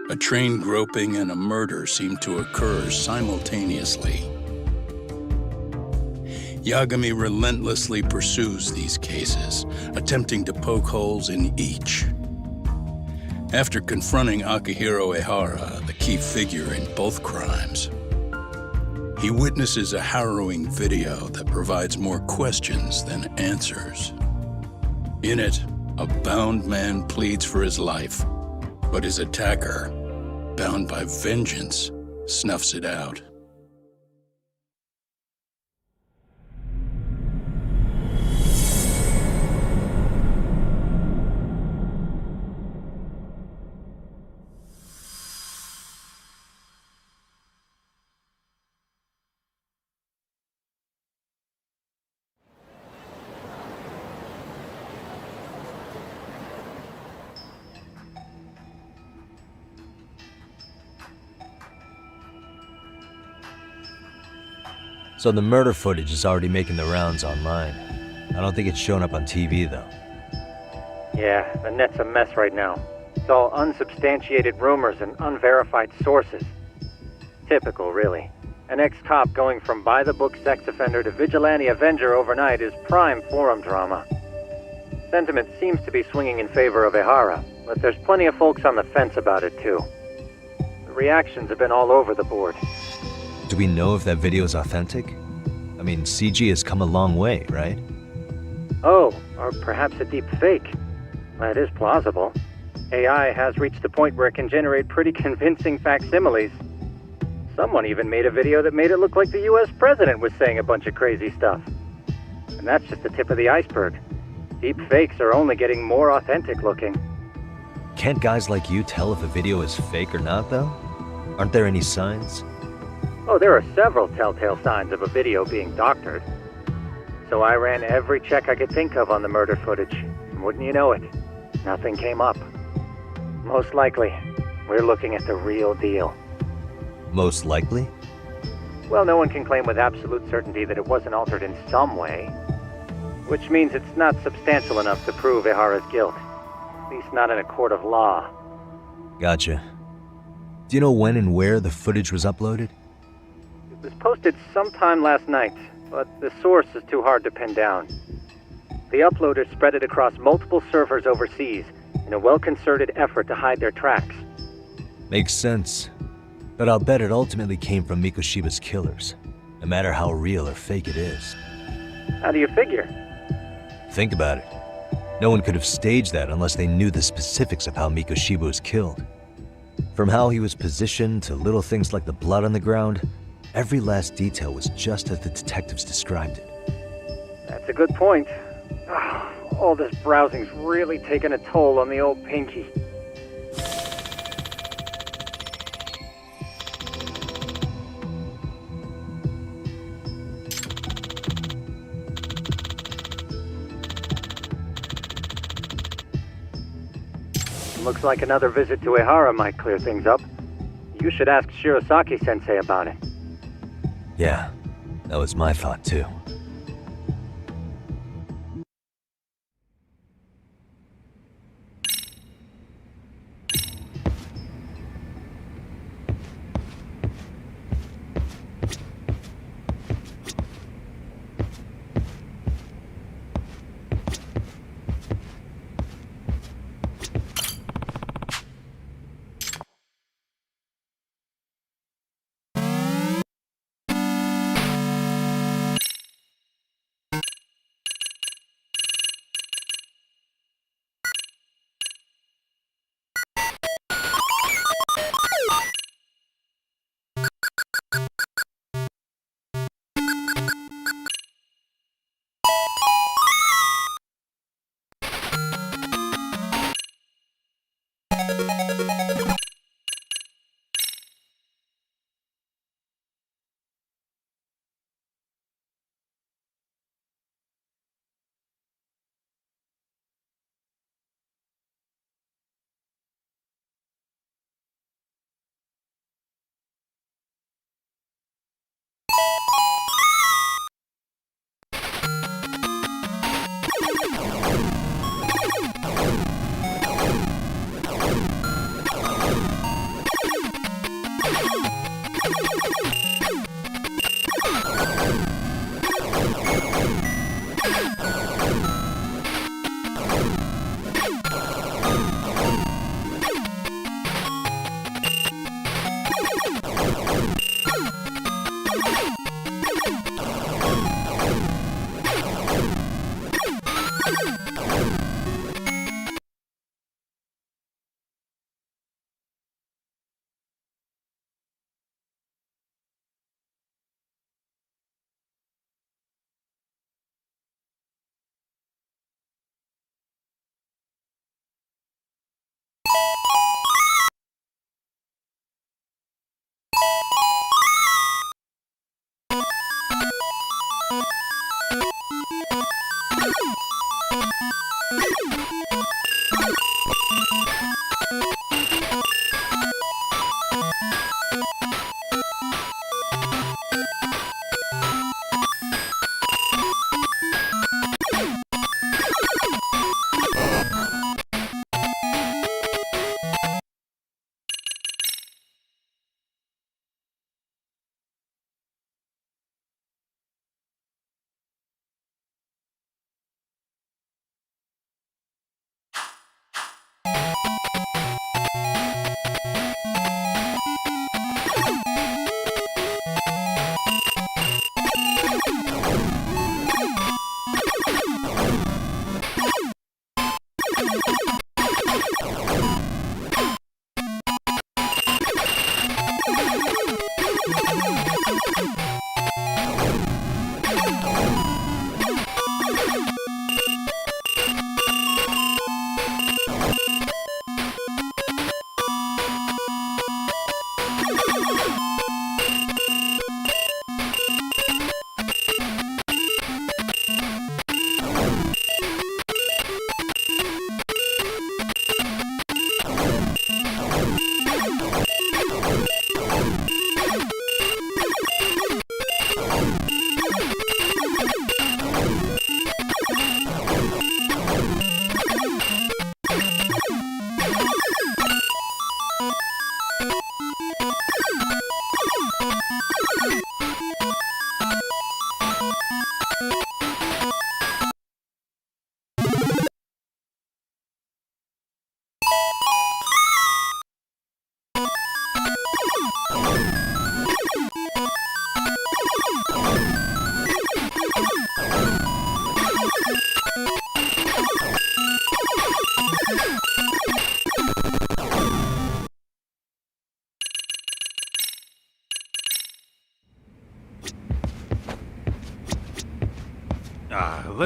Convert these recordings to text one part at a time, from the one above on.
A train groping and a murder seem to occur simultaneously. Yagami relentlessly pursues these cases, attempting to poke holes in each. After confronting Akihiro Ehara, the key figure in both crimes, he witnesses a harrowing video that provides more questions than answers. In it, a bound man pleads for his life, but his attacker, bound by vengeance, snuffs it out. So the murder footage is already making the rounds online. I don't think it's showing up on TV, though. Yeah, the net's a mess right now. It's all unsubstantiated rumors and unverified sources. Typical, really. An ex-cop going from by-the-book sex offender to vigilante avenger overnight is prime forum drama. Sentiment seems to be swinging in favor of Ehara, but there's plenty of folks on the fence about it, too. The reactions have been all over the board. Do we know if that video is authentic? I mean, CG has come a long way, right? Oh, or perhaps a deep fake. That is plausible. AI has reached the point where it can generate pretty convincing facsimiles. Someone even made a video that made it look like the US president was saying a bunch of crazy stuff. And that's just the tip of the iceberg. Deep fakes are only getting more authentic looking. Can't guys like you tell if a video is fake or not, though? Aren't there any signs? Oh, there are several telltale signs of a video being doctored. So I ran every check I could think of on the murder footage. And wouldn't you know it, nothing came up. Most likely, we're looking at the real deal. Most likely? Well, no one can claim with absolute certainty that it wasn't altered in some way. Which means it's not substantial enough to prove Ehara's guilt. At least not in a court of law. Gotcha. Do you know when and where the footage was uploaded? It was posted sometime last night, but the source is too hard to pin down. The uploaders spread it across multiple servers overseas in a well-concerted effort to hide their tracks. Makes sense. But I'll bet it ultimately came from Mikoshiba's killers, no matter how real or fake it is. How do you figure? Think about it. No one could have staged that unless they knew the specifics of how Mikoshiba was killed. From how he was positioned to little things like the blood on the ground, every last detail was just as the detectives described it. That's a good point. All this browsing's really taken a toll on the old pinky. Looks like another visit to Ehara might clear things up. You should ask Shirosaki-sensei about it. Yeah, that was my thought too.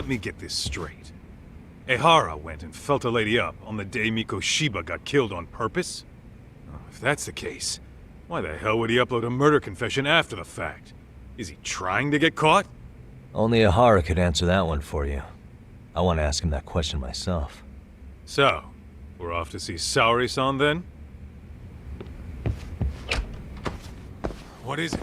Let me get this straight. Ehara went and felt a lady up on the day Mikoshiba got killed on purpose? Oh, if that's the case, why the hell would he upload a murder confession after the fact? Is he trying to get caught? Only Ehara could answer that one for you. I want to ask him that question myself. So, we're off to see Saori-san then? What is it?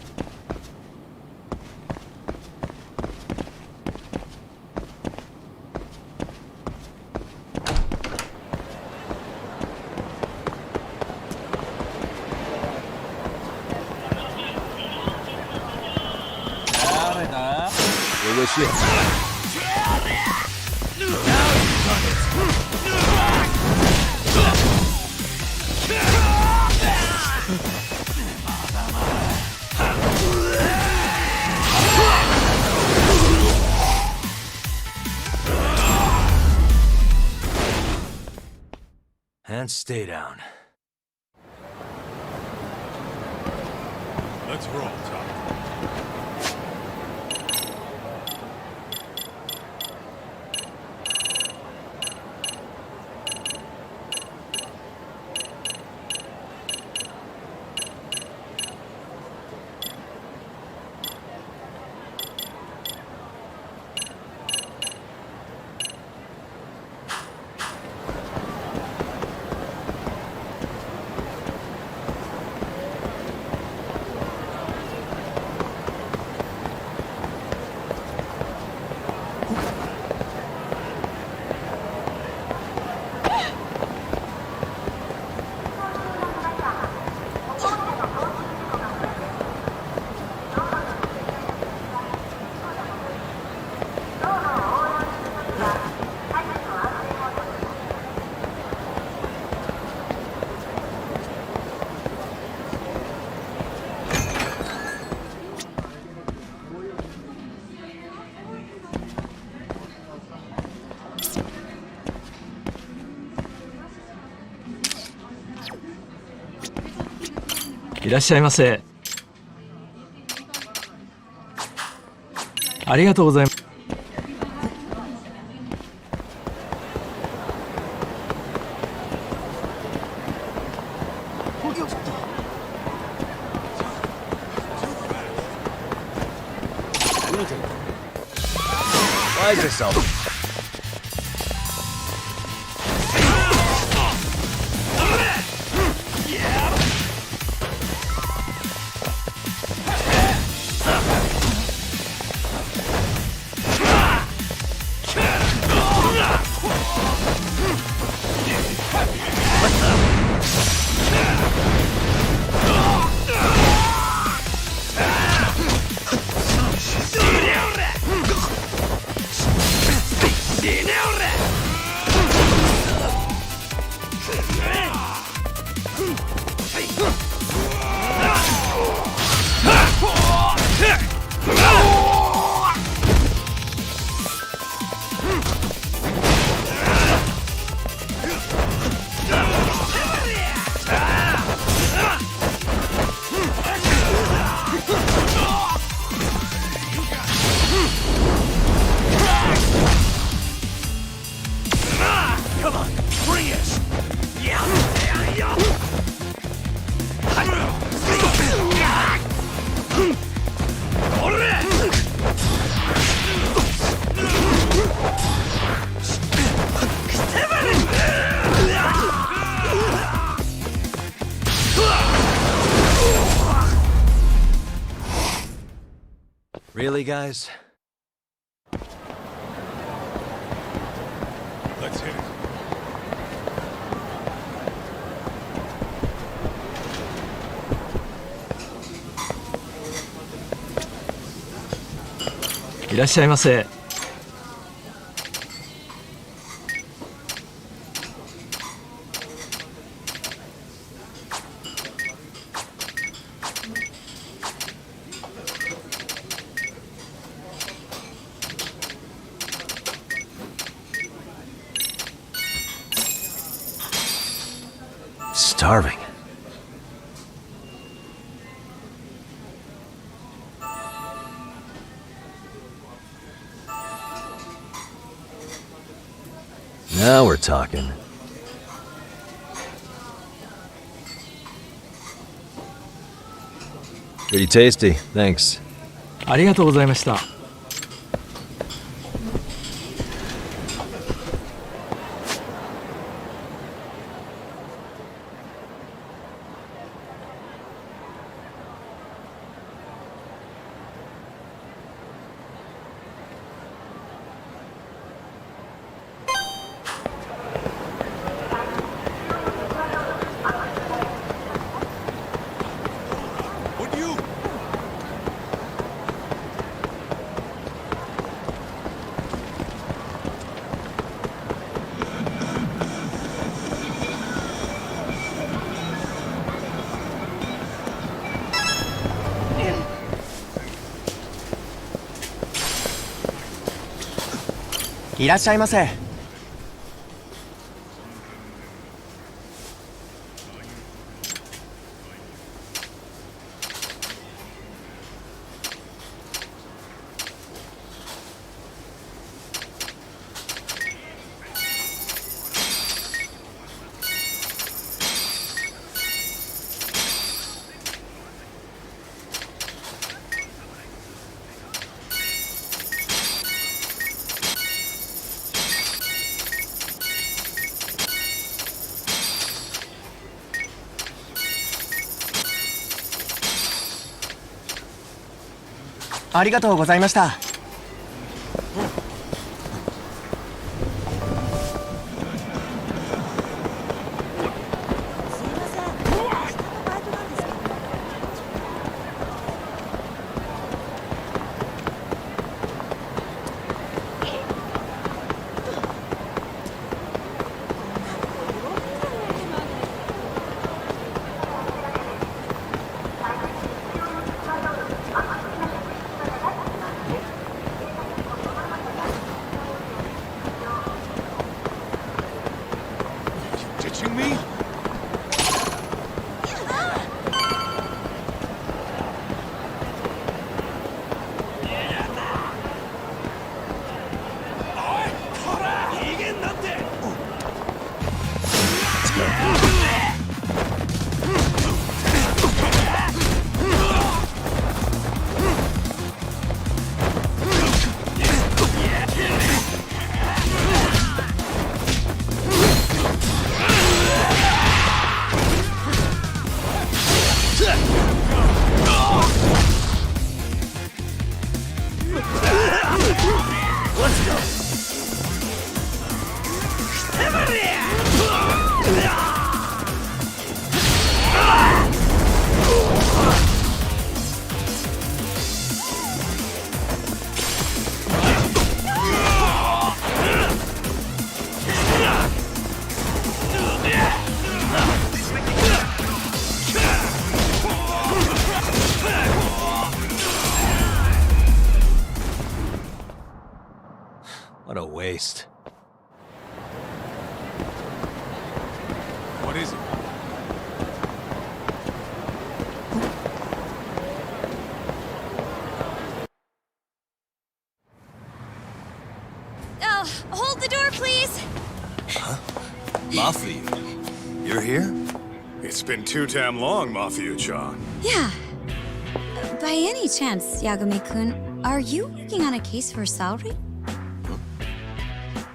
And stay down. Let's roll, Tom.いらっしゃいませ。ありがとうございます。disguise yourself. Really, guys? Let's hit it.いらっしゃいませ。Starving. Now we're talking. Pretty tasty, thanks. ありがとうございました。いらっしゃいませ。ありがとうございました。waste. What is it? Oh, hold the door, please! Mafia, you're here? It's been too damn long, Mafia-chan. Yeah. By any chance, Yagami-kun, are you working on a case for Saori?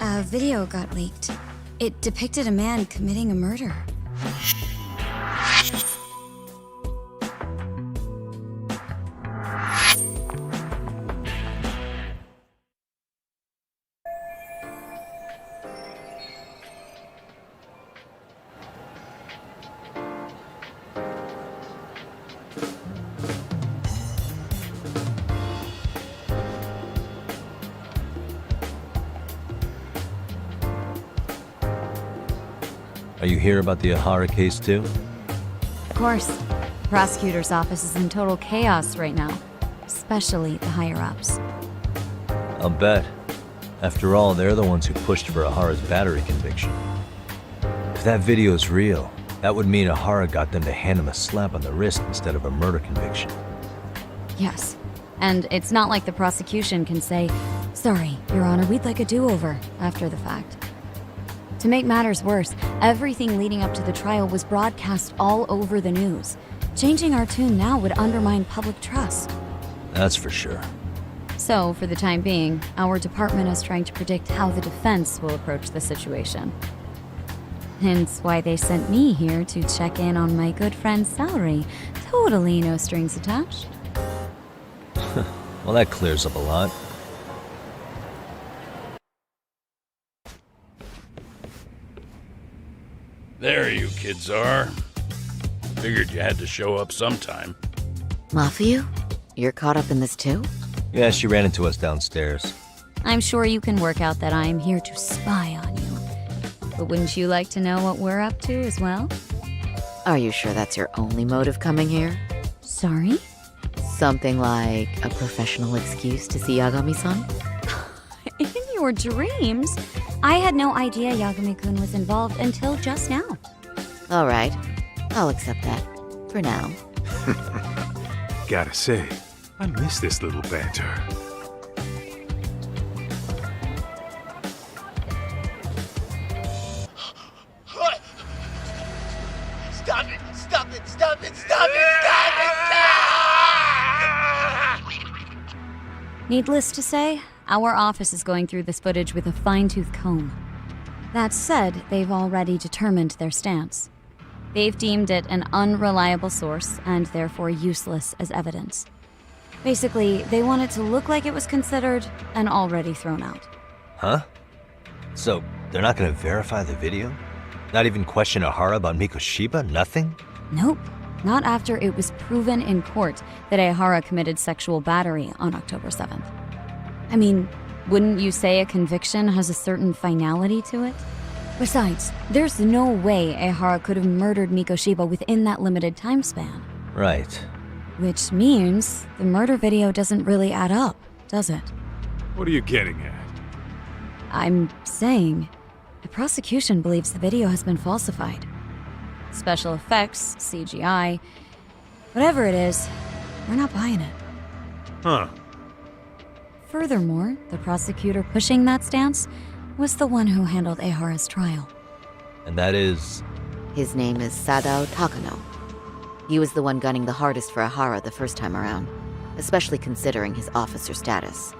A video got leaked. It depicted a man committing a murder. Are you here about the Ahara case too? Of course. The prosecutor's office is in total chaos right now, especially the higher-ups. I'll bet. After all, they're the ones who pushed for Ahara's battery conviction. If that video's real, that would mean Ahara got them to hand him a slap on the wrist instead of a murder conviction. Yes. And it's not like the prosecution can say, "Sorry, Your Honor, we'd like a do-over," after the fact. To make matters worse, everything leading up to the trial was broadcast all over the news. Changing our tune now would undermine public trust. That's for sure. So, for the time being, our department is trying to predict how the defense will approach the situation. Hence why they sent me here to check in on my good friend's salary. Totally no strings attached. Well, that clears up a lot. There you kids are. Figured you had to show up sometime. Mafia? You're caught up in this too? Yeah, she ran into us downstairs. I'm sure you can work out that I'm here to spy on you. But wouldn't you like to know what we're up to as well? Are you sure that's your only motive coming here? Sorry? Something like a professional excuse to see Yagami-san? In your dreams? I had no idea Yagami-kun was involved until just now. All right, I'll accept that. For now. Gotta say, I miss this little banter. Stop it! Stop it! Stop it! Stop it! Stop it! Needless to say, our office is going through this footage with a fine-tooth comb. That said, they've already determined their stance. They've deemed it an unreliable source and therefore useless as evidence. Basically, they want it to look like it was considered and already thrown out. Huh? So, they're not gonna verify the video? Not even question Ahara about Mikoshiba? Nothing? Nope. Not after it was proven in court that Ehara committed sexual battery on October 7th. I mean, wouldn't you say a conviction has a certain finality to it? Besides, there's no way Ehara could have murdered Mikoshiba within that limited time span. Right. Which means the murder video doesn't really add up, does it? What are you getting at? I'm saying the prosecution believes the video has been falsified. Special effects, CGI, whatever it is, we're not buying it. Huh. Furthermore, the prosecutor pushing that stance was the one who handled Ehara's trial. And that is... His name is Sadao Takano. He was the one gunning the hardest for Ahara the first time around, especially considering his officer status.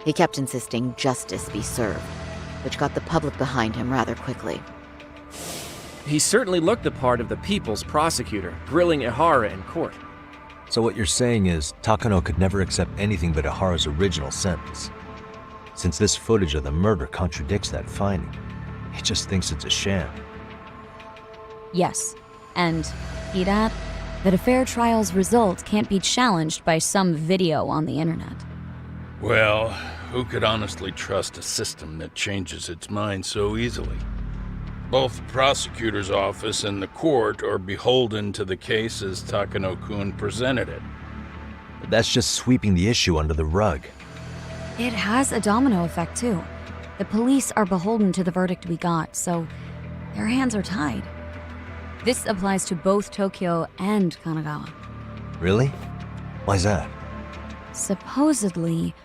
He kept insisting justice be served, which got the public behind him rather quickly. He certainly looked the part of the people's prosecutor, grilling Ehara in court. So what you're saying is, Takano could never accept anything but Ahara's original sentence. Since this footage of the murder contradicts that finding, he just thinks it's a sham. Yes, and he'd add that a fair trial's result can't be challenged by some video on the internet. Well, who could honestly trust a system that changes its mind so easily? Both the prosecutor's office and the court are beholden to the case as Takano-kun presented it. But that's just sweeping the issue under the rug. It has a domino effect, too. The The police are beholden to the verdict we got, so their hands are tied. This applies to both Tokyo and Kanagawa. Really? Why's that? Supposedly,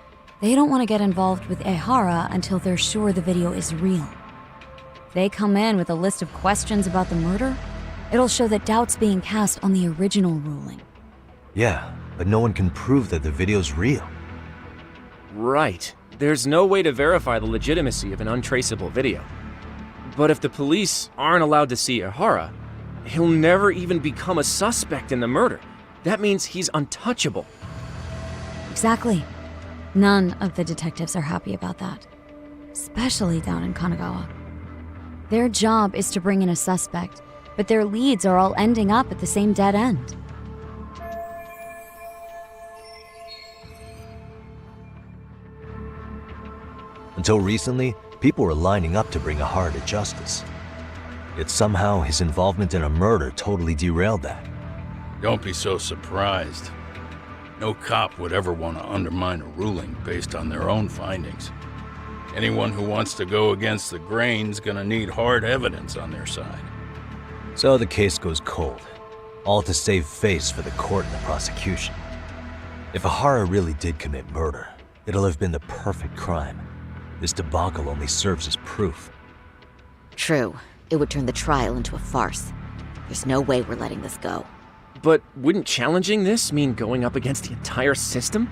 they don't want to get involved with Ehara until they're sure the video is real. If they come in with a list of questions about the murder, it'll show that doubt's being cast on the original ruling. Yeah, but no one can prove that the video's real. Right. There's no way to verify the legitimacy of an untraceable video. But if the police aren't allowed to see Ehara, he'll never even become a suspect in the murder. That means he's untouchable. Exactly. None of the detectives are happy about that. Especially down in Kanagawa. Their job is to bring in a suspect, but their leads are all ending up at the same dead end. Until recently, people were lining up to bring Ehara to justice. Yet somehow his involvement in a murder totally derailed that. Don't be so surprised. No cop would ever want to undermine a ruling based on their own findings. Anyone who wants to go against the grain's gonna need hard evidence on their side. So the case goes cold, all to save face for the court and the prosecution. If Ehara really did commit murder, it'll have been the perfect crime. This debacle only serves as proof. True. It would turn the trial into a farce. There's no way we're letting this go. But wouldn't challenging this mean going up against the entire system?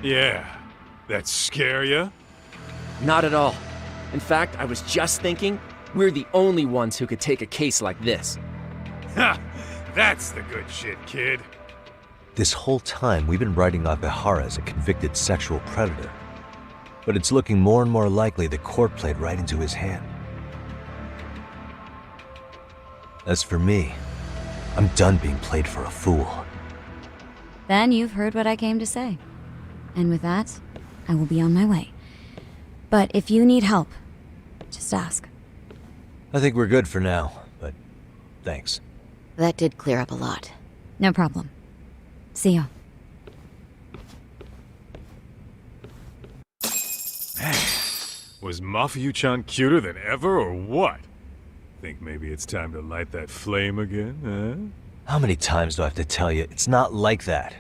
Yeah. That scare ya? Not at all. In fact, I was just thinking, we're the only ones who could take a case like this. Ha! That's the good shit, kid. This whole time, we've been writing off Ehara as a convicted sexual predator. But it's looking more and more likely the court played right into his hand. As for me, I'm done being played for a fool. Then you've heard what I came to say. And with that, I will be on my way. But if you need help, just ask. I think we're good for now, but thanks. That did clear up a lot. No problem. See ya. Was Mafuyu-chan cuter than ever, or what? Think maybe it's time to light that flame again, huh? How many times do I have to tell you, it's not like that?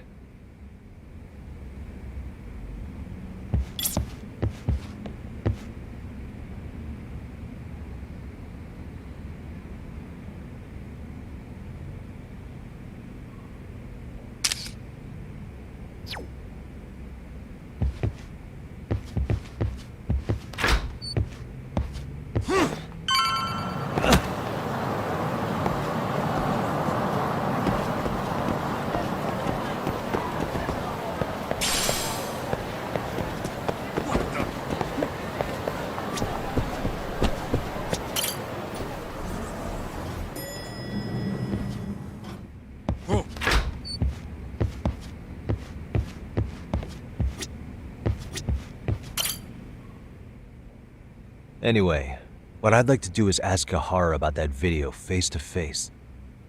Anyway, what I'd like to do is ask Ehara about that video face to face.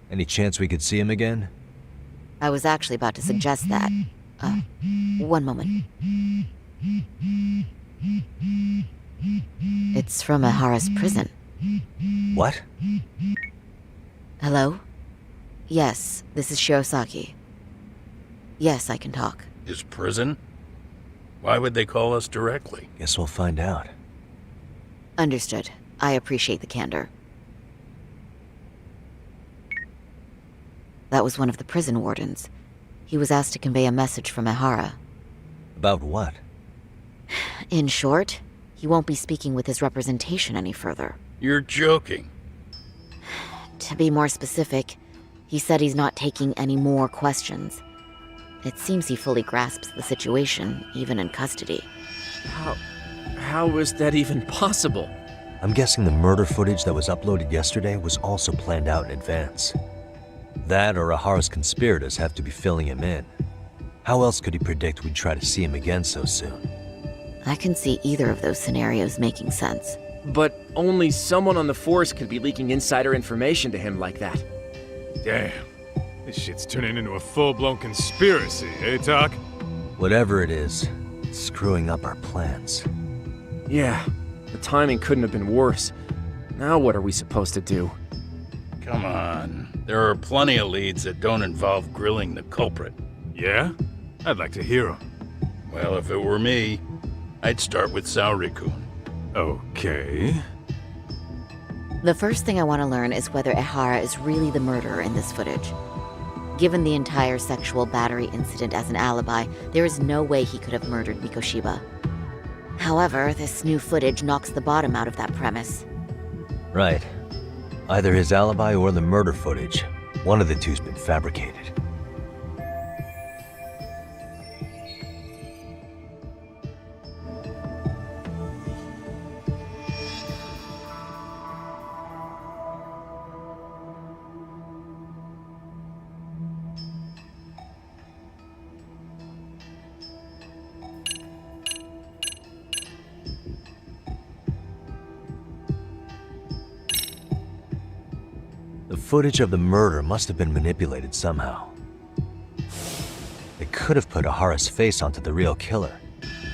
Any chance we could see him again? I was actually about to suggest that. One moment. It's from Ehara's prison. What? Hello? Yes, this is Shirosaki. Yes, I can talk. His prison? Why would they call us directly? Guess we'll find out. Understood. I appreciate the candor. That was one of the prison wardens. He was asked to convey a message from Ehara. About what? In short, he won't be speaking with his representation any further. You're joking. To be more specific, he said he's not taking any more questions. It seems he fully grasps the situation, even in custody. How is that even possible? I'm guessing the murder footage that was uploaded yesterday was also planned out in advance. That or Ehara's conspirators have to be filling him in. How else could he predict we'd try to see him again so soon? I can see either of those scenarios making sense. But only someone on the force could be leaking insider information to him like that. Damn. This shit's turning into a full-blown conspiracy, eh, Doc? Whatever it is, it's screwing up our plans. Yeah, The timing couldn't have been worse. Now what are we supposed to do? Come on. There are plenty of leads that don't involve grilling the culprit. Yeah? I'd like to hear 'em. Well, if it were me, I'd start with Saori-kun. Okay. The first thing I want to learn is whether Ehara is really the murderer in this footage. Given the entire sexual battery incident as an alibi, there is no way he could have murdered Mikoshiba. However, this new footage knocks the bottom out of that premise. Right. Either his alibi or the murder footage. One of the two's been fabricated. The footage of the murder must have been manipulated somehow. They could have put Ahara's face onto the real killer,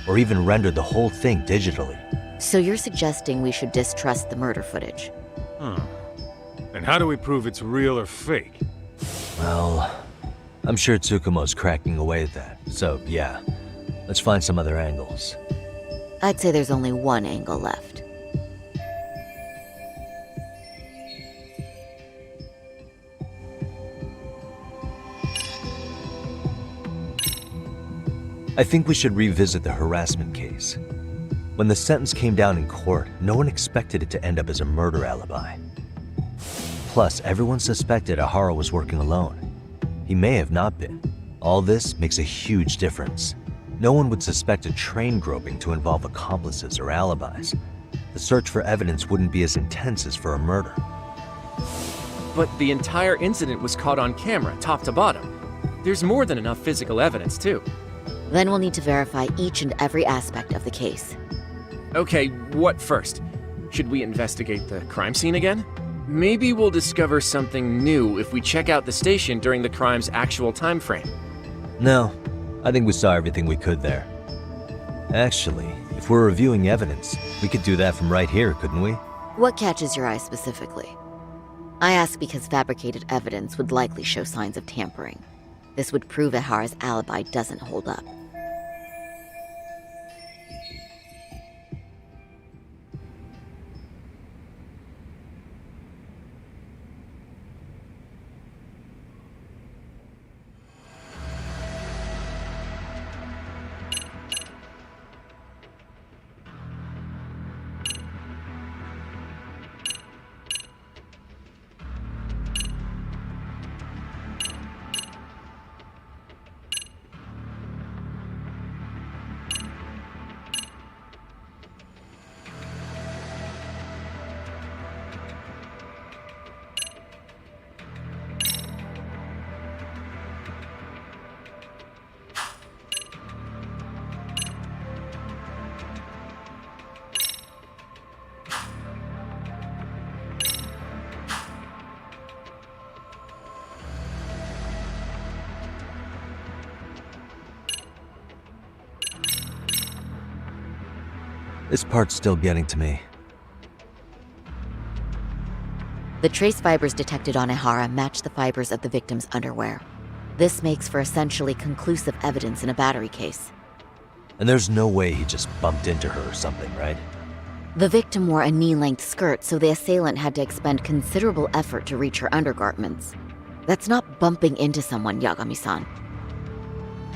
or even rendered the whole thing digitally. So you're suggesting we should distrust the murder footage? And how do we prove it's real or fake? Well, I'm sure Tsukumo's cracking away at that, so yeah, let's find some other angles. I'd say there's only one angle left. I think we should revisit the harassment case. When the sentence came down in court, no one expected it to end up as a murder alibi. Plus, everyone suspected Ahara was working alone. He may have not been. All this makes a huge difference. No one would suspect a train groping to involve accomplices or alibis. The search for evidence wouldn't be as intense as for a murder. But the entire incident was caught on camera, top to bottom. There's more than enough physical evidence, too. Then we'll need to verify each and every aspect of the case. Okay, what first? Should we investigate the crime scene again? Maybe we'll discover something new if we check out the station during the crime's actual time frame. No, I think we saw everything we could there. Actually, if we're reviewing evidence, we could do that from right here, couldn't we? What catches your eye specifically? I ask because fabricated evidence would likely show signs of tampering. This would prove Ehara's alibi doesn't hold up. This part's still getting to me. The trace fibers detected on Ehara match the fibers of the victim's underwear. This makes for essentially conclusive evidence in a battery case. And there's no way he just bumped into her or something, right? The victim wore a knee-length skirt, so the assailant had to expend considerable effort to reach her undergarments. That's not bumping into someone, Yagami-san.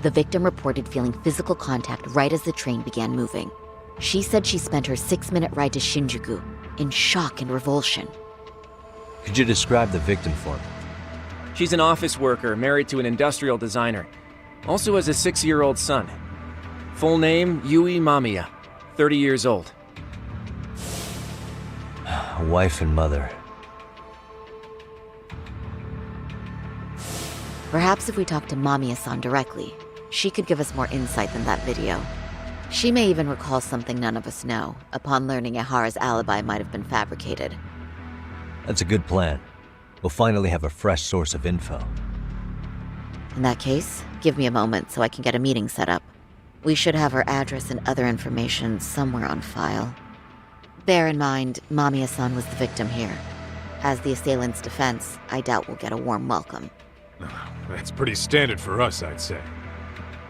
The victim reported feeling physical contact right as the train began moving. She said she spent her 6-minute ride to Shinjuku in shock and revulsion. Could you describe the victim for me? She's an office worker married to an industrial designer. Also has a 6-year-old son. Full name, Yui Mamiya, 30 years old. A wife and mother. Perhaps if we talk to Mamiya-san directly, she could give us more insight than that video. She may even recall something none of us know, upon learning Ehara's alibi might have been fabricated. That's a good plan. We'll finally have a fresh source of info. In that case, give me a moment so I can get a meeting set up. We should have her address and other information somewhere on file. Bear in mind, Mamiya-san was the victim here. As the assailant's defense, I doubt we'll get a warm welcome. That's pretty standard for us, I'd say.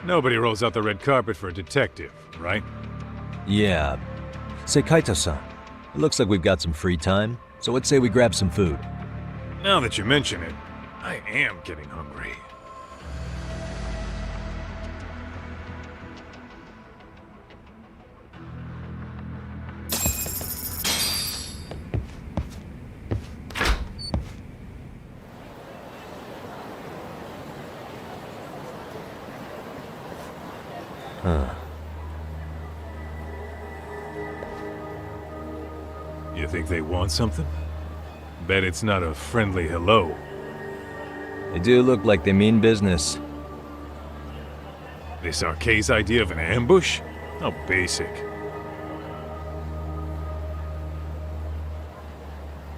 Nobody rolls out the red carpet for a detective, right? Yeah. Say, Kaito-san, it looks like we've got some free time, so let's say we grab some food. Now that you mention it, I am getting hungry. Huh. You think they want something? Bet it's not a friendly hello. They do look like they mean business. This Arcade's idea of an ambush? How basic.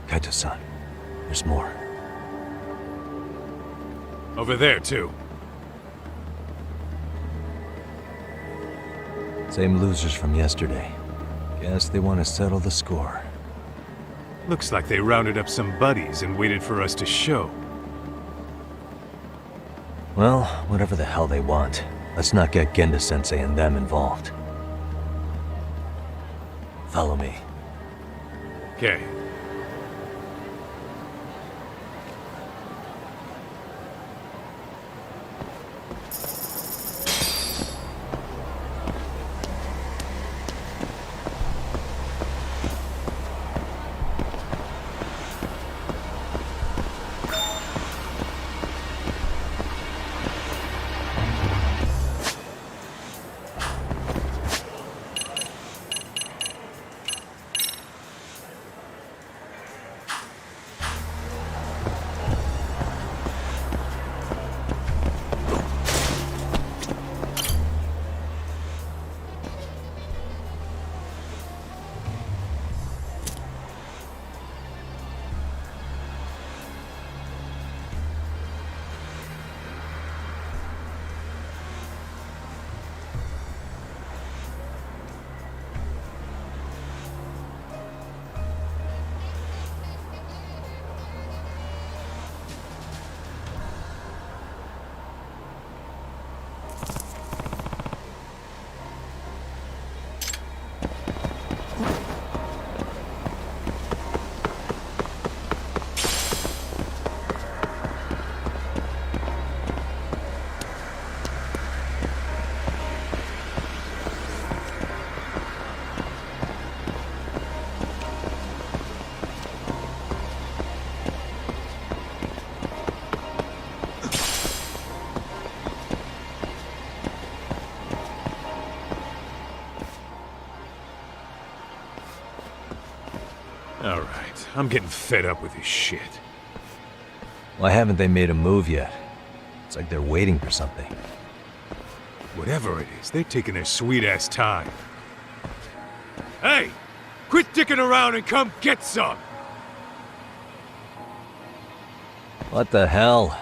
Kaito-san, there's more. Over there, too. Same losers from yesterday. Guess they want to settle the score. Looks like they rounded up some buddies and waited for us to show. Well, whatever the hell they want, let's not get Genda-sensei and them involved. Follow me. Okay. Alright, I'm getting fed up with this shit. Why haven't they made a move yet? It's like they're waiting for something. Whatever it is, they're taking their sweet-ass time. Hey! Quit dicking around and come get some! What the hell?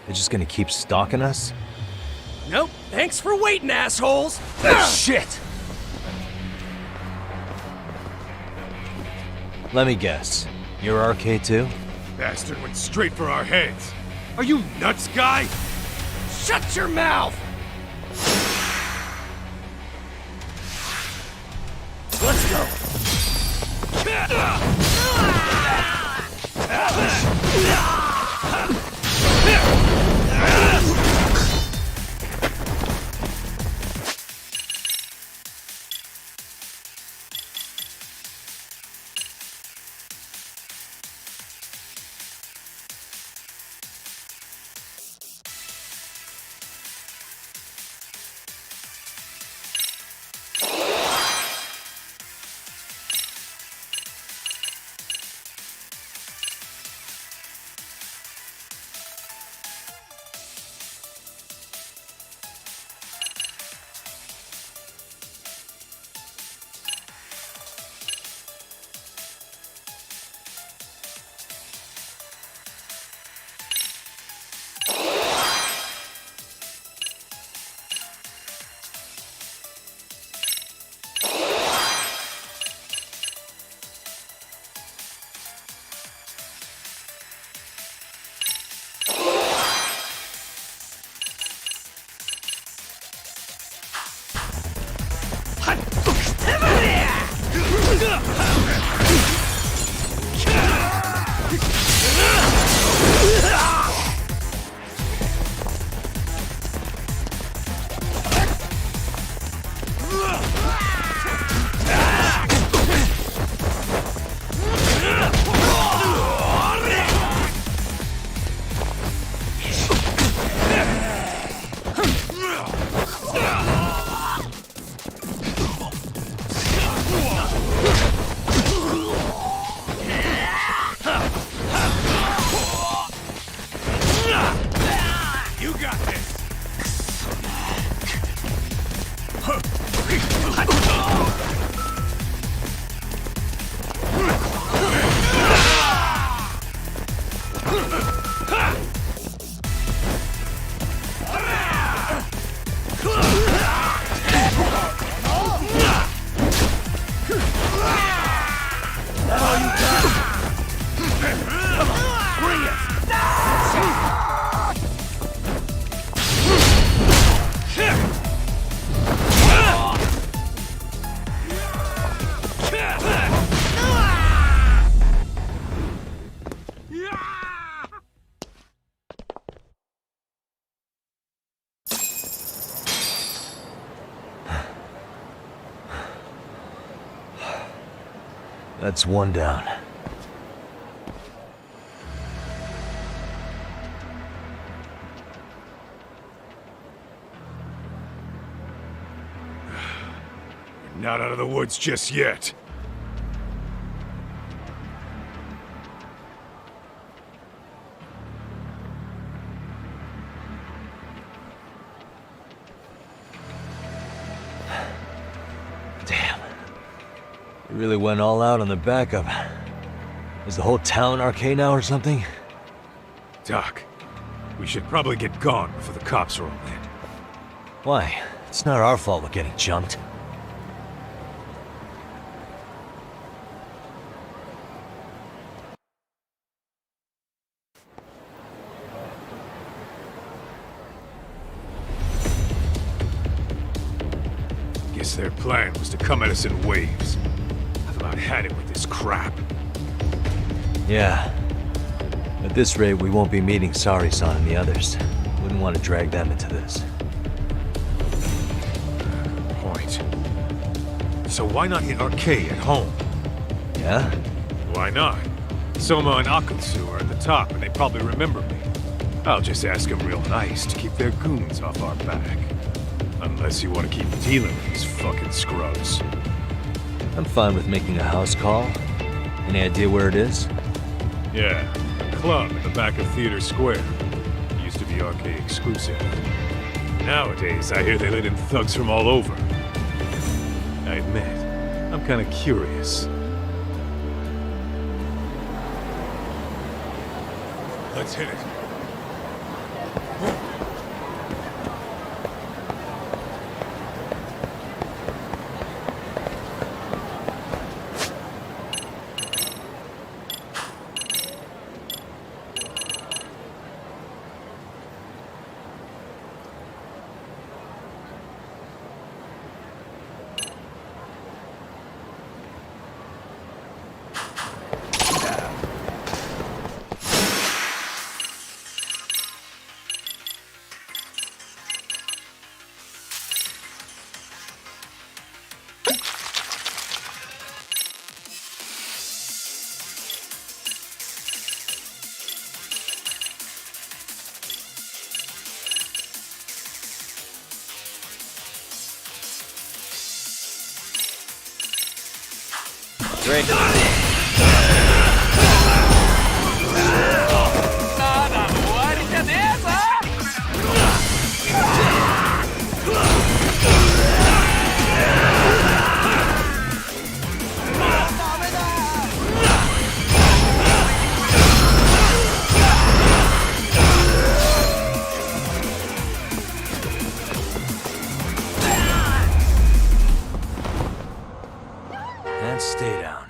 They're just gonna keep stalking us? Nope, thanks for waiting, assholes! Shit! Let me guess. You're RK too? Bastard went straight for our heads. Are you nuts, guy? Shut your mouth! Let's go! You got this! That's one down. Not out of the woods just yet. Damn. You really went all out on the backup. Is the whole town RK now or something? Doc, we should probably get gone before the cops roll in. Why? It's not our fault we're getting jumped. Guess their plan was to come at us in waves. I've about had it with this crap. Yeah. At this rate, we won't be meeting Sari-san and the others. Wouldn't want to drag them into this. Good point. So why not hit RK at home? Yeah? Why not? Soma and Akutsu are at the top, and they probably remember me. I'll just ask them real nice to keep their goons off our back. Unless you want to keep dealing with these fucking scrubs. I'm fine with making a house call. Any idea where it is? Yeah, a club in the back of Theater Square. Used to be RK exclusive. Nowadays, I hear they let in thugs from all over. I admit, I'm kind of curious. Let's hit it. Great. And stay down.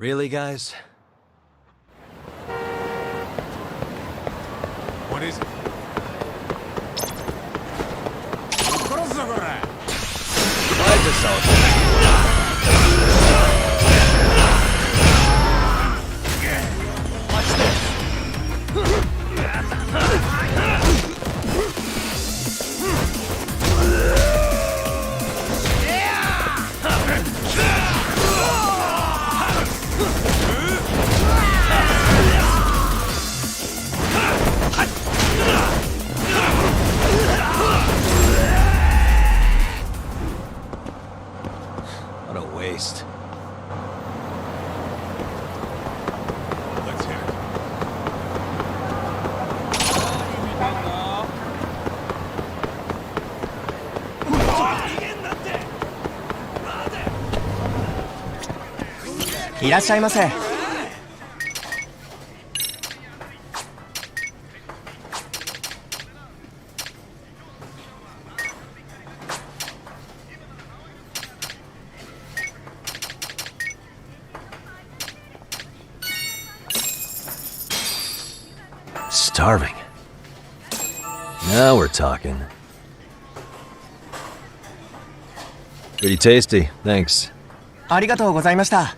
Really, guys? What is it? What a waste. Let's hit it. Starving. Now we're talking. Pretty tasty, thanks. ありがとうございました。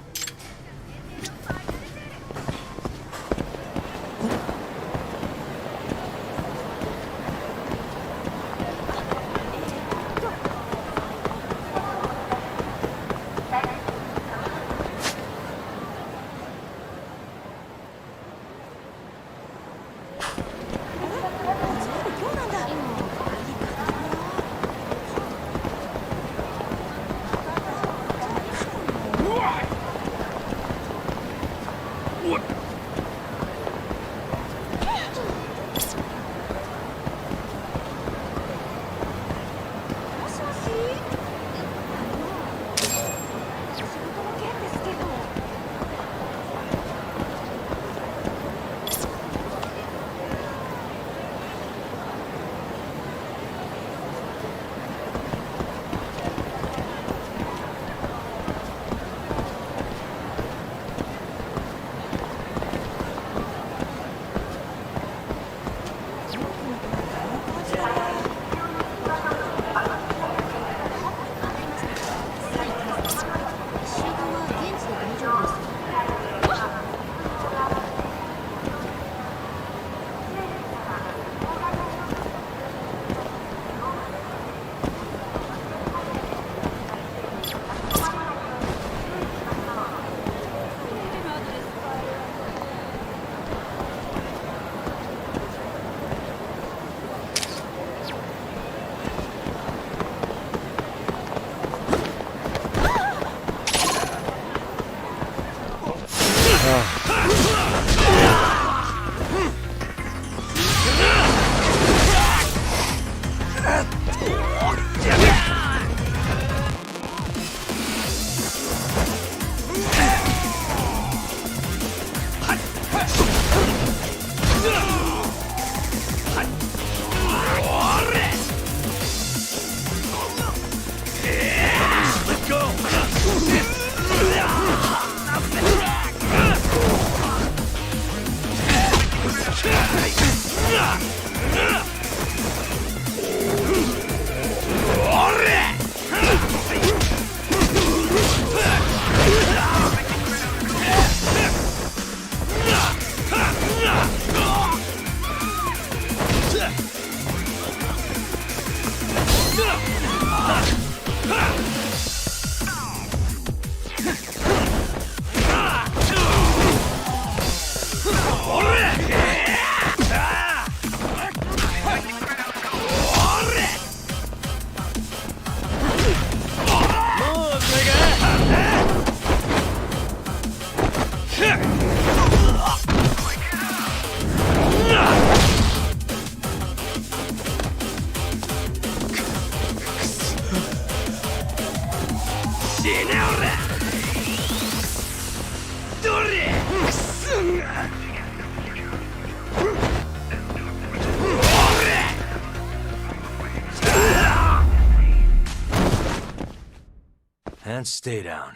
And stay down.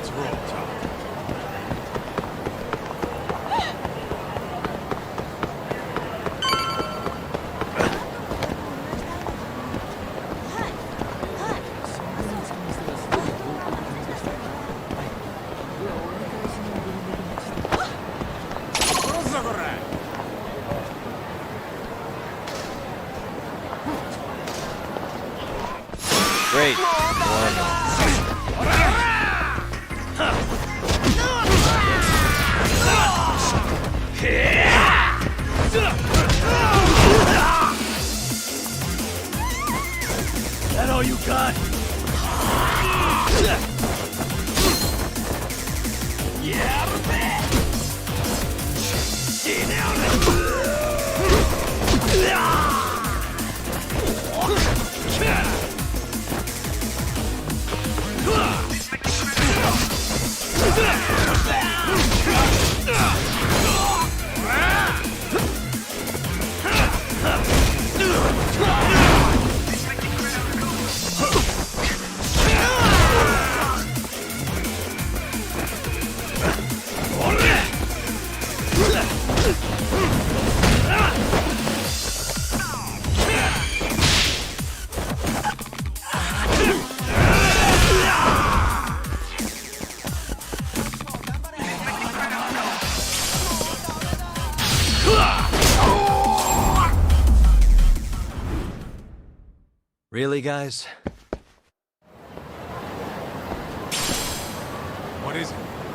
Let's roll, Tom. Great. That all you got? Really, guys? What is it?